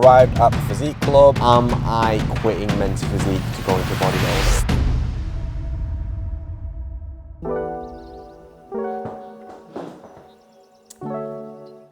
arrived at the Physique Club. Am I quitting men's physique to go into bodybuilding?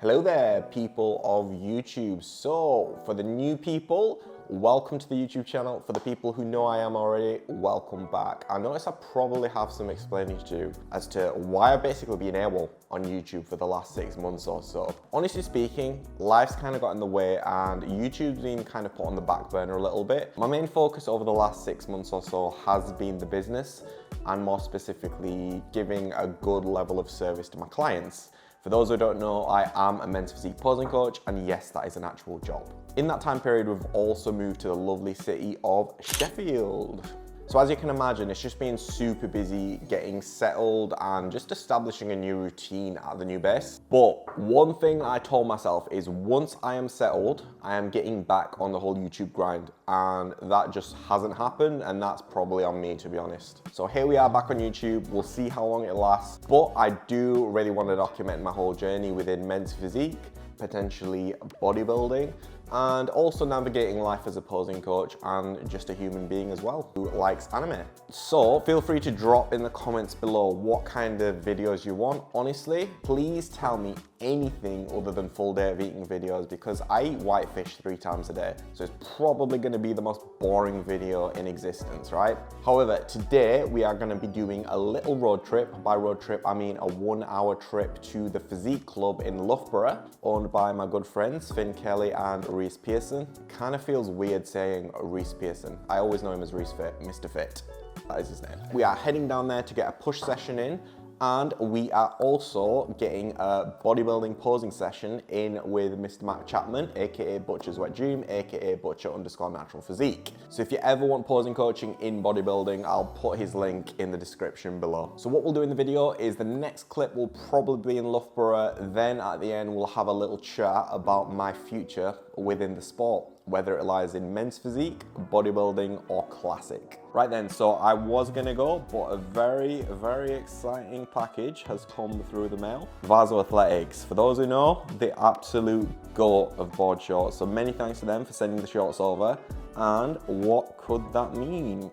Hello there, people of YouTube. So, for the new people, welcome to the YouTube channel. For the people who know I am already, welcome back. I notice I probably have some explaining to do as to why I've basically been able on YouTube for the last 6 months or so. Honestly speaking, life's kind of got in the way and YouTube's been kind of put on the back burner a little bit. My main focus over the last 6 months or so has been the business, and more specifically, giving a good level of service to my clients. For those who don't know, I am a men's physique posing coach, and yes, that is an actual job. In that time period, we've also moved to the lovely city of Sheffield. So as you can imagine, it's just been super busy getting settled and just establishing a new routine at the new base. But one thing I told myself is once I am settled, I am getting back on the whole YouTube grind, and that just hasn't happened, and that's probably on me, to be honest. So here we are back on YouTube. We'll see how long it lasts, but I do really want to document my whole journey within men's physique, potentially bodybuilding, and also navigating life as a posing coach and just a human being as well who likes anime. So feel free to drop in the comments below what kind of videos you want. Honestly, please tell me anything other than full day of eating videos, because I eat whitefish 3 times a day. So it's probably going to be the most boring video in existence, right? However, today we are going to be doing a little road trip. By road trip, I mean a 1-hour trip to the Physique Club in Loughborough, owned by my good friends Finn Kelly and Reese Pearson. Kind of feels weird saying Reese Pearson. I always know him as Reese Fit, Mr. Fit. That is his name. We are heading down there to get a push session in, and we are also getting a bodybuilding posing session in with Mr. Matt Chapman, aka Butcher's Wet Dream, aka Butcher_Natural Physique. So if you ever want posing coaching in bodybuilding, I'll put his link in the description below. So what we'll do in the video is the next clip will probably be in Loughborough, then at the end we'll have a little chat about my future within the sport, whether it lies in men's physique, bodybuilding, or classic. Right then, so I was gonna go, but a very, very exciting package has come through the mail. Vaso Athletics, for those who know, the absolute GOAT of board shorts. So many thanks to them for sending the shorts over. And what could that mean?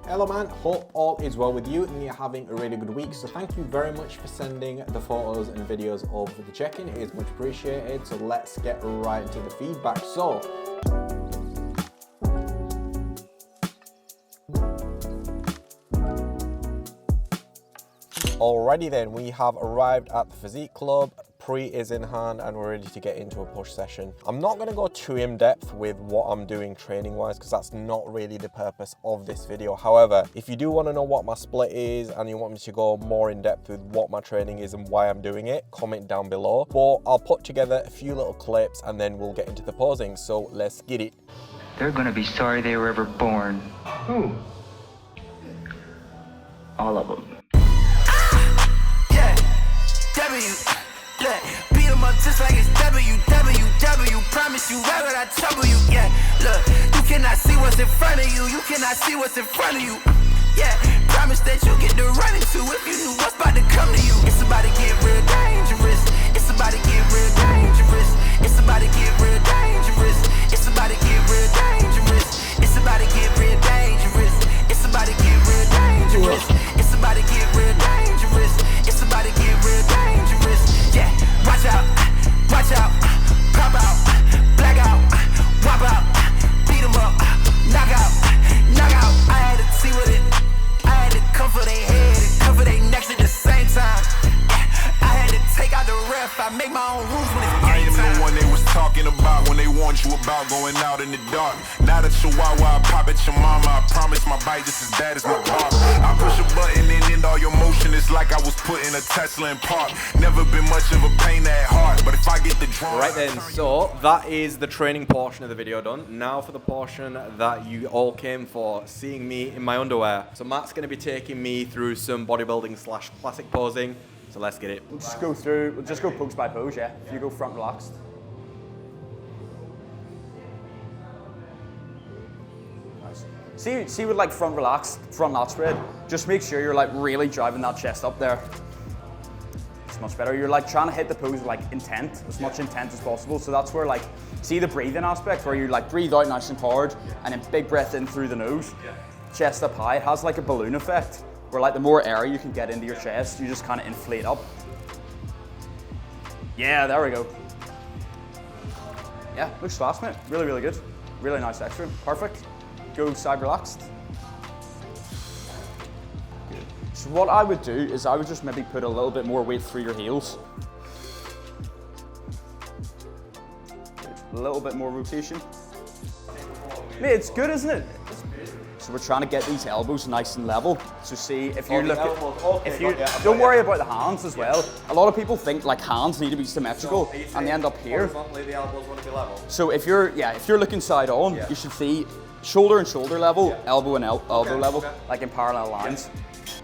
Hello man, hope all is well with you and you're having a really good week. So thank you very much for sending the photos and videos of the check-in. It is much appreciated. So let's get right into the feedback. So, alrighty then, we have arrived at the Physique Club. Pre is in hand and we're ready to get into a push session. I'm not going to go too in depth with what I'm doing training wise, because that's not really the purpose of this video. However, if you do want to know what my split is and you want me to go more in depth with what my training is and why I'm doing it, comment down below. But I'll put together a few little clips and then we'll get into the posing. So let's get it. They're going to be sorry they were ever born. Who? All of them. Beat them up just like it's WWW. Promise you, why would I trouble you? Yeah, look, you cannot see what's in front of you. You cannot see what's in front of you. Yeah, promise that you get to run into if you knew what's about to come to you. It's about to get real dangerous. It's about to get real dangerous. It's about to get real dangerous. It's about to get real dangerous. It's about to get real dangerous. It's about to get real dangerous. It's about to get real dangerous. It's about to get real dangerous. Yeah, watch out, pop out, black out, wop out, beat 'em up, knock out. I had to see with it. I had to come for their head and cover their necks at the same time. Yeah, I had to take out the ref. I make my own rules when it's game time. I am the one they was talking about when they warned you about going out in the dark. Now that Chihuahua, I pop at your mama. I promise my bite just as bad as my bark. I push a button and end all your motion. It's like I was putting a Tesla in park. Never been much of a pain at heart, but if I get the drum. Right then, so that is the training portion of the video done. Now for the portion that you all came for, seeing me in my underwear. So Matt's going to be taking me through some bodybuilding / classic posing. So let's get it. We'll just go pose by pose, yeah. If you go front relaxed. Nice. See with like front relaxed, front lat spread, just make sure you're like really driving that chest up there. It's much better. You're like trying to hit the pose with like intent, as much intent as possible. So that's where like See the breathing aspect where you like breathe out nice and hard and then big breath in through the nose, chest up high. It has like a balloon effect where like the more air you can get into your chest, you just kind of inflate up. Yeah, there we go. Yeah, looks fast, mate. Really, really good. Really nice extra. Perfect. Go side relaxed. Good. So what I would do is I would just maybe put a little bit more weight through your heels. Good. A little bit more rotation. Mate, it's good, isn't it? So we're trying to get these elbows nice and level. So see, if you look at, don't worry about the hands as well. A lot of people think like hands need to be symmetrical and they end up here. The elbows want to be level. So if you're looking side on, you should see shoulder and shoulder level, elbow and elbow level, like in parallel lines.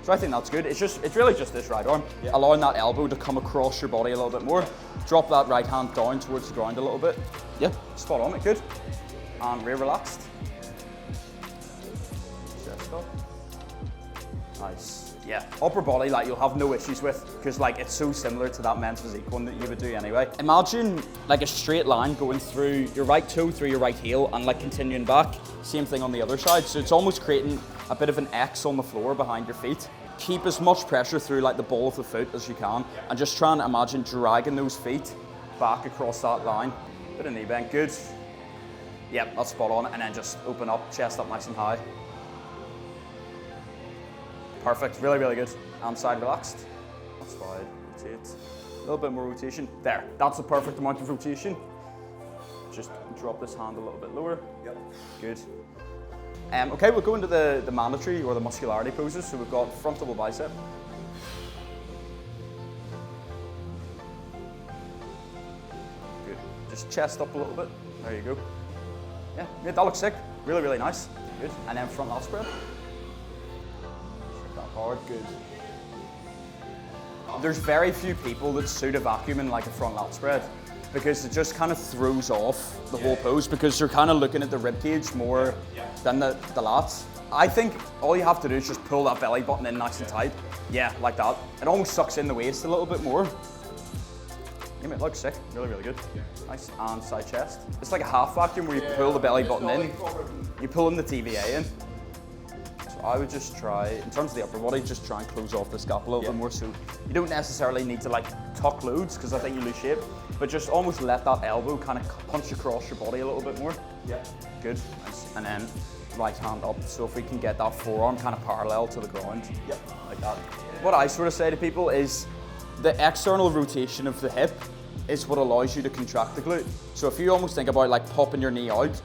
So I think that's good. It's really just this right arm, allowing that elbow to come across your body a little bit more. Drop that right hand down towards the ground a little bit. Yeah, spot on, it good. And rear relaxed. Nice. Yeah. Upper body, like you'll have no issues with, because like it's so similar to that men's physique one that you would do anyway. Imagine like a straight line going through your right toe, through your right heel, and like continuing back. Same thing on the other side. So it's almost creating a bit of an X on the floor behind your feet. Keep as much pressure through like the ball of the foot as you can, and just try and imagine dragging those feet back across that line. Bit of knee bend, good. Yep, that's spot on. And then just open up, chest up nice and high. Perfect, really, really good. And side relaxed. That's fine, rotate. A little bit more rotation. There, that's the perfect amount of rotation. Just drop this hand a little bit lower. Yep. Good. Okay, we'll go into the mandatory or the muscularity poses. So we've got front double bicep. Good. Just chest up a little bit. There you go. Yeah, that looks sick. Really, really nice. Good. And then front lat spread. Hard, good. There's very few people that suit a vacuum in like a front lat spread because it just kind of throws off the whole pose because you're kind of looking at the rib cage more than the lats. I think all you have to do is just pull that belly button in nice and tight. Yeah, like that. It almost sucks in the waist a little bit more. Yeah, mate, it looks sick. Really, really good. Nice. And side chest. It's like a half vacuum where you pull the belly button in, you pull in the TVA in. I would just try, in terms of the upper body, just try and close off this gap a little bit more. So you don't necessarily need to like tuck loads because I think you lose shape, but just almost let that elbow kind of punch across your body a little bit more. Yeah. Good. Nice. And then right hand up. So if we can get that forearm kind of parallel to the ground, like that. What I sort of say to people is the external rotation of the hip is what allows you to contract the glute. So if you almost think about like popping your knee out,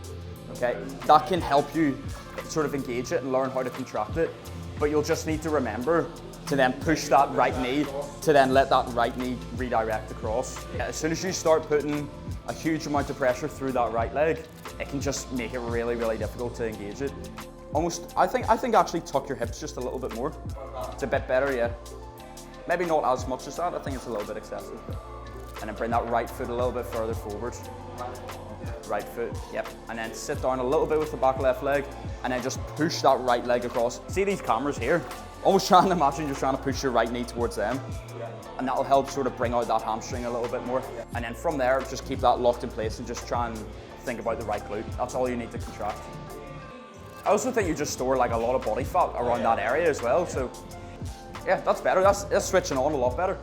okay, that can help you sort of engage it and learn how to contract it, but you'll just need to remember to then push that right knee to then let that right knee redirect across. As soon as you start putting a huge amount of pressure through that right leg, it can just make it really, really difficult to engage it. Almost, I think actually tuck your hips just a little bit more. It's a bit better, yeah. Maybe not as much as that, I think it's a little bit excessive. And then bring that right foot a little bit further forward. Right foot, yep. And then sit down a little bit with the back left leg and then just push that right leg across. See these cameras here? Almost trying to imagine you're trying to push your right knee towards them. And that'll help sort of bring out that hamstring a little bit more. And then from there, just keep that locked in place and just try and think about the right glute. That's all you need to contract. I also think you just store like a lot of body fat around that area as well. So yeah, that's better. That's switching on a lot better.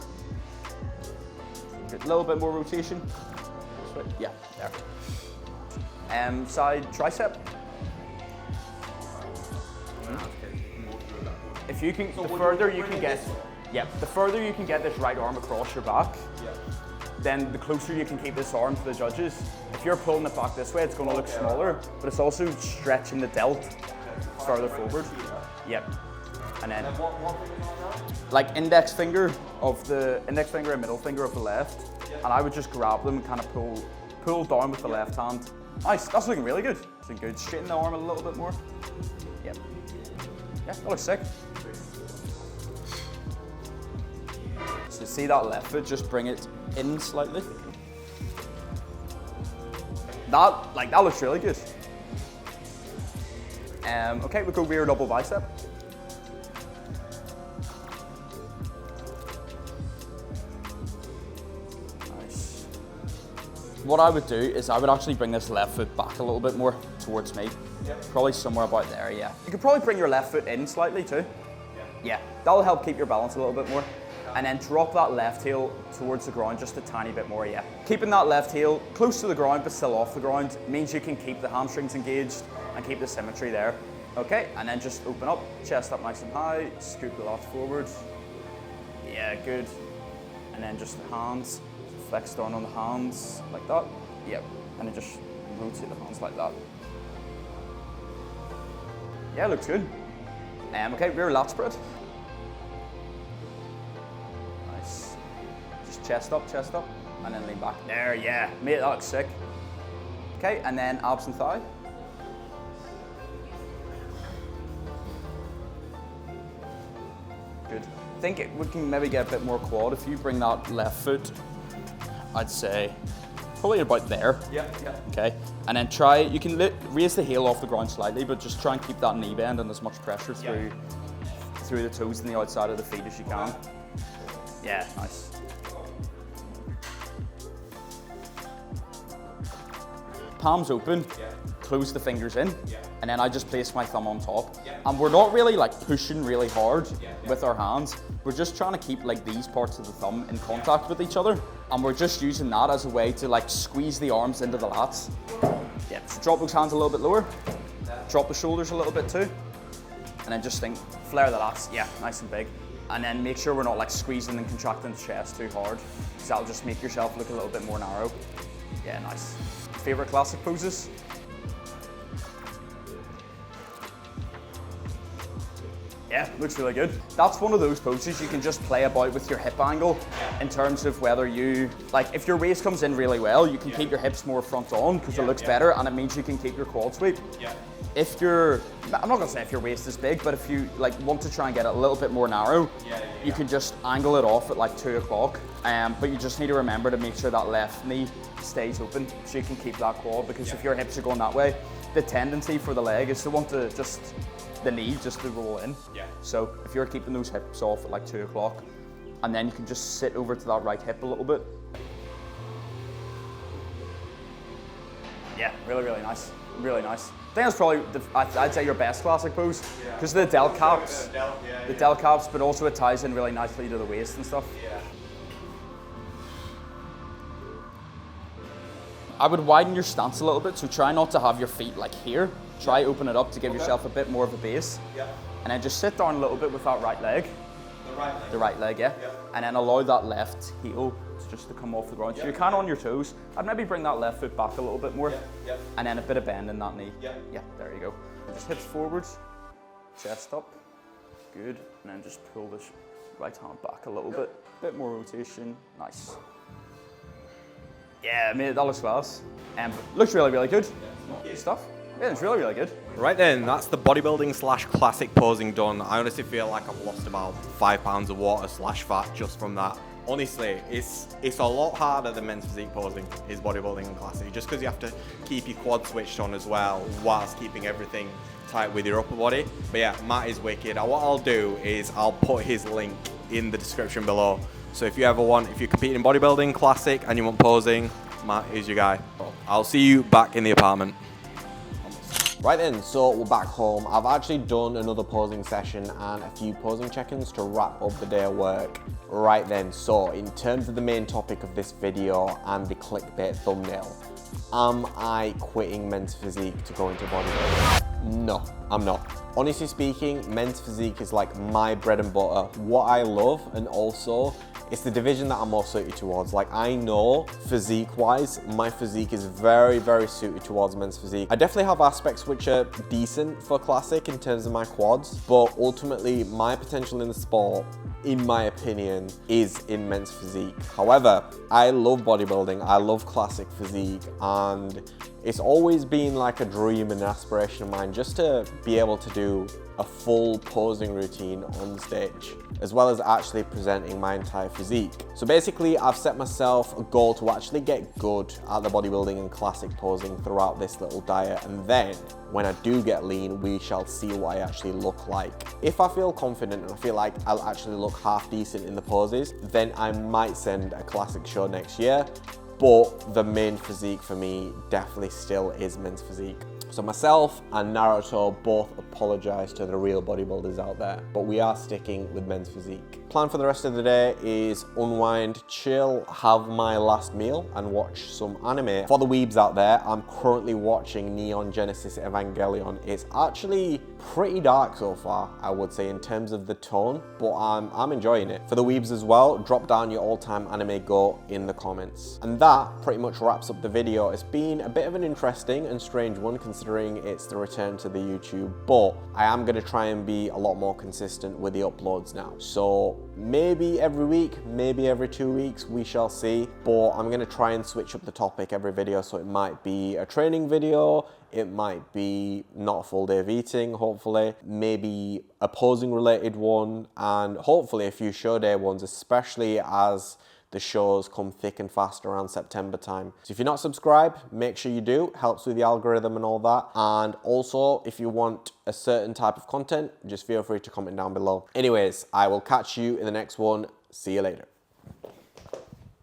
A little bit more rotation. Yeah, there. Side tricep. If you can, the further you can get, the further you can get this right arm across your back, then the closer you can keep this arm to the judges. If you're pulling it back this way, it's going to look smaller, but it's also stretching the delt further forward. Yep. And then, like index finger and middle finger of the left, and I would just grab them and kind of pull down with the left hand. Nice, that's looking really good. Looking good. Straighten the arm a little bit more. Yep. Yeah, that looks sick. So see that left foot, just bring it in slightly. That looks really good. Okay, we'll go rear double bicep. what I would do is I would actually bring this left foot back a little bit more towards me. Probably somewhere about there, yeah. You could probably bring your left foot in slightly too. Yeah, that'll help keep your balance a little bit more. And then drop that left heel towards the ground just a tiny bit more, yeah. Keeping that left heel close to the ground but still off the ground means you can keep the hamstrings engaged and keep the symmetry there. Okay, and then just open up, chest up nice and high, scoop the lats forward. Yeah, good. And then just the hands, flex down on the hands like that. Yep, and then just rotate the hands like that. Yeah, looks good. Okay, rear lat spread. Nice. Just chest up, and then lean back. There, yeah, mate, that looks sick. Okay, and then abs and thigh. Good. I think we can maybe get a bit more quad if you bring that left foot, I'd say, probably about there. Yeah. Okay, and then try, you can raise the heel off the ground slightly, but just try and keep that knee bend and as much pressure through the toes and the outside of the feet as you can. Yeah, nice. Palms open, close the fingers in, and then I just place my thumb on top. And we're not really like pushing really hard with our hands. We're just trying to keep like these parts of the thumb in contact with each other. And we're just using that as a way to like squeeze the arms into the lats. Yeah, so drop those hands a little bit lower. Drop the shoulders a little bit too. And then just think, flare the lats, yeah, nice and big. And then make sure we're not like squeezing and contracting the chest too hard, because that'll just make yourself look a little bit more narrow. Yeah, nice. Favorite classic poses? Yeah, looks really good. That's one of those poses you can just play about with your hip angle in terms of whether you, like if your waist comes in really well, you can keep your hips more front on because it looks better and it means you can keep your quad sweep. If you're, I'm not gonna say if your waist is big, but if you like want to try and get it a little bit more narrow, you can just angle it off at like 2 o'clock. But you just need to remember to make sure that left knee stays open so you can keep that quad, because if your hips are going that way, the tendency for the leg is to want to just, the knee just to roll in. So if you're keeping those hips off at like 2 o'clock, and then you can just sit over to that right hip a little bit. Yeah, really, really nice. Really nice. I think that's probably, I'd say your best classic pose, because of the delt caps. The delt caps, but also it ties in really nicely to the waist and stuff. I would widen your stance a little bit, so try not to have your feet like here. Try open it up to give yourself a bit more of a base. And then just sit down a little bit with that right leg. The right leg? The right leg, yeah. And then allow that left heel just to come off the ground. So you can on your toes. I'd maybe bring that left foot back a little bit more. And then a bit of bend in that knee. Yeah, there you go. Just hips forwards, chest up. Good. And then just pull this right hand back a little bit. Bit more rotation. Nice. Yeah, mate, that looks class. Looks really, really good. Good stuff. Yeah, it's really, really good. Right then, that's the bodybuilding / classic posing done. I honestly feel like I've lost about 5 pounds of water / fat just from that. Honestly, it's a lot harder than men's physique posing, is bodybuilding and classic, just because you have to keep your quad switched on as well, whilst keeping everything tight with your upper body. But yeah, Matt is wicked. What I'll do is I'll put his link in the description below. So if you ever want, if you're competing in bodybuilding, classic, and you want posing, Matt is your guy. I'll see you back in the apartment. Right then, so we're back home. I've actually done another posing session and a few posing check-ins to wrap up the day of work. Right then, so in terms of the main topic of this video and the clickbait thumbnail, am I quitting men's physique to go into bodybuilding? No, I'm not. Honestly speaking, men's physique is like my bread and butter, what I love, and also it's the division that I'm more suited towards. Like, I know physique-wise, my physique is very, very suited towards men's physique. I definitely have aspects which are decent for classic in terms of my quads, but ultimately my potential in the sport, in my opinion, is in men's physique. However, I love bodybuilding, I love classic physique, and it's always been like a dream and aspiration of mine just to be able to do a full posing routine on stage, as well as actually presenting my entire physique. So basically, I've set myself a goal to actually get good at the bodybuilding and classic posing throughout this little diet, and then when I do get lean, we shall see what I actually look like. If I feel confident and I feel like I'll actually look half decent in the poses, then I might send a classic show next year. but the main physique for me definitely still is men's physique. So myself and Naruto both apologize to the real bodybuilders out there, but we are sticking with men's physique. Plan for the rest of the day is unwind, chill, have my last meal, and watch some anime. For the weebs out there, I'm currently watching Neon Genesis Evangelion. It's actually pretty dark so far, I would say, in terms of the tone, but I'm enjoying it. For the weebs as well, drop down your all-time anime go in the comments. And that pretty much wraps up the video. It's been a bit of an interesting and strange one considering it's the return to the YouTube, but I am going to try and be a lot more consistent with the uploads now. So maybe every week, maybe every 2 weeks, we shall see, but I'm going to try and switch up the topic every video. So it might be a training video, it might be not a full day of eating, hopefully, maybe a posing related one, and hopefully a few show day ones, especially as the shows come thick and fast around September time. So if you're not subscribed, make sure you do. Helps with the algorithm and all that. And also, if you want a certain type of content, just feel free to comment down below. Anyways, I will catch you in the next one. See you later.